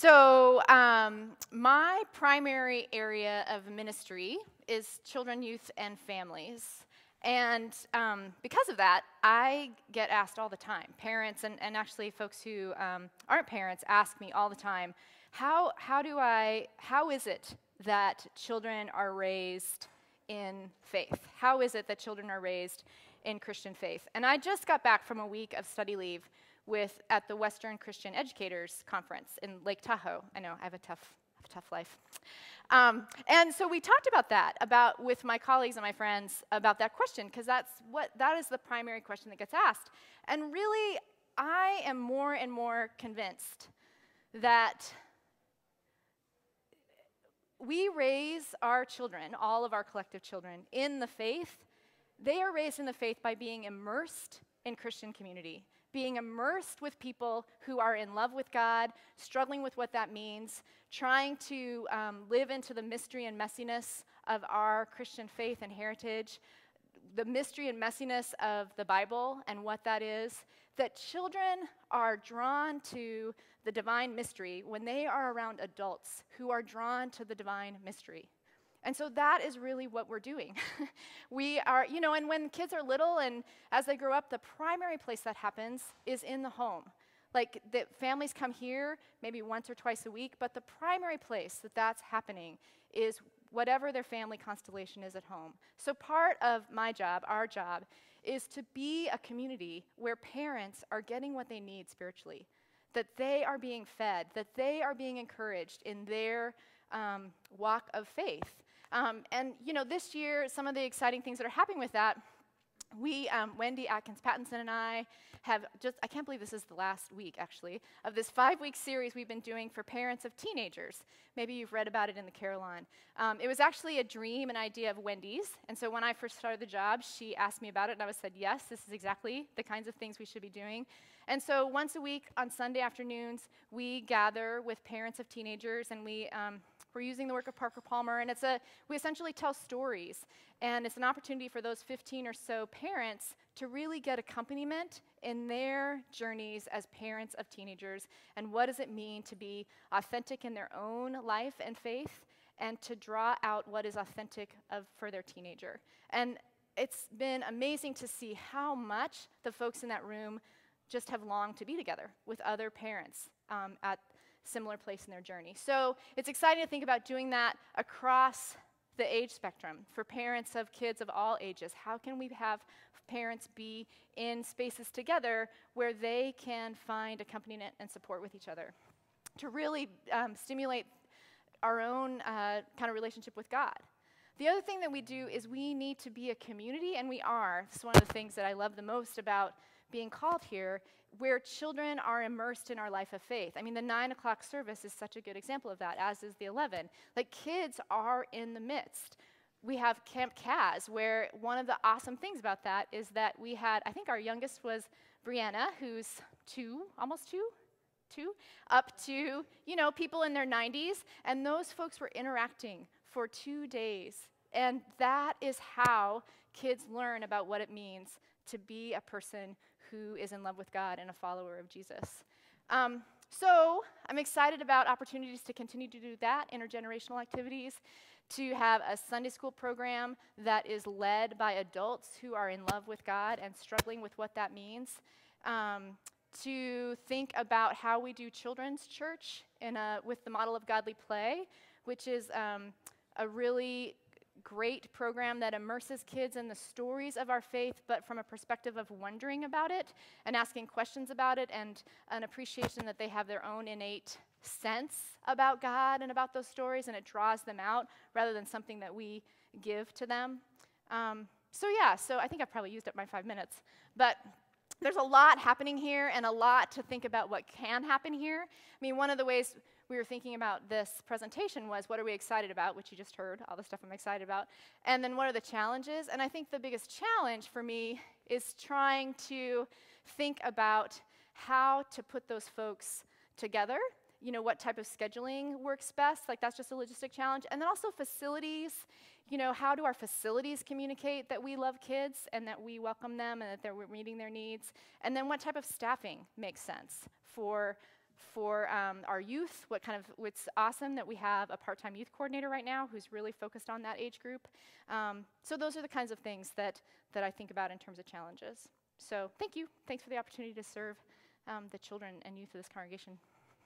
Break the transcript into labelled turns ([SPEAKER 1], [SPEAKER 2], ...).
[SPEAKER 1] My primary area of ministry is children, youth, and families. And because of that, I get asked all the time. Parents and actually folks who aren't parents ask me all the time, how is it that children are raised in faith? How is it that children are raised in Christian faith? And I just got back from a week of study leave at the Western Christian Educators Conference in Lake Tahoe. I know, I have a tough life. And so we talked about that, with my colleagues and my friends, about that question, because that is the primary question that gets asked. And really, I am more and more convinced that we raise our children, all of our collective children, in the faith. They are raised in the faith by being immersed in Christian community, being immersed with people who are in love with God, struggling with what that means, trying to live into the mystery and messiness of our Christian faith and heritage, the mystery and messiness of the Bible and what that is, that children are drawn to the divine mystery when they are around adults who are drawn to the divine mystery. And so that is really what we're doing. We are, and when kids are little and as they grow up, the primary place that happens is in the home. Like, the families come here maybe once or twice a week, but the primary place that's happening is whatever their family constellation is at home. So part of my job, our job, is to be a community where parents are getting what they need spiritually, that they are being fed, that they are being encouraged in their walk of faith. And this year, some of the exciting things that are happening with that, Wendy Atkins-Pattinson and I I can't believe this is the last week, actually, of this 5-week series we've been doing for parents of teenagers. Maybe you've read about it in the Carillon. It was actually a dream, an idea of Wendy's, and so when I first started the job, she asked me about it, and I said, yes, this is exactly the kinds of things we should be doing. And so once a week on Sunday afternoons, we gather with parents of teenagers, and we're using the work of Parker Palmer, and we essentially tell stories, and it's an opportunity for those 15 or so parents to really get accompaniment in their journeys as parents of teenagers, and what does it mean to be authentic in their own life and faith, and to draw out what is authentic for their teenager. And it's been amazing to see how much the folks in that room just have longed to be together with other parents at similar place in their journey. So it's exciting to think about doing that across the age spectrum for parents of kids of all ages. How can we have parents be in spaces together where they can find accompaniment and support with each other to really stimulate our own kind of relationship with God? The other thing that we do is we need to be a community, and we are. This is one of the things that I love the most about being called here, where children are immersed in our life of faith. I mean, the 9 o'clock service is such a good example of that, as is the 11. Like, kids are in the midst. We have Camp Kaz, where one of the awesome things about that is that we had, I think our youngest was Brianna, who's 2, almost 2, up to, people in their 90s, and those folks were interacting for 2 days. And that is how kids learn about what it means to be a person who is in love with God and a follower of Jesus. So I'm excited about opportunities to continue to do that, intergenerational activities, to have a Sunday school program that is led by adults who are in love with God and struggling with what that means, to think about how we do children's church with the model of godly play, which is a really great program that immerses kids in the stories of our faith, but from a perspective of wondering about it and asking questions about it, and an appreciation that they have their own innate sense about God and about those stories, and it draws them out rather than something that we give to them. So I think I've probably used up my 5 minutes, but there's a lot happening here and a lot to think about what can happen here. I mean, one of the ways we were thinking about this presentation was, what are we excited about, which you just heard, all the stuff I'm excited about, and then what are the challenges? And I think the biggest challenge for me is trying to think about how to put those folks together, what type of scheduling works best, like that's just a logistic challenge, and then also facilities. How do our facilities communicate that we love kids and that we welcome them and that we're meeting their needs? And then what type of staffing makes sense for For our youth, what's awesome that we have a part-time youth coordinator right now who's really focused on that age group. So those are the kinds of things that I think about in terms of challenges. So thank you. Thanks for the opportunity to serve the children and youth of this congregation.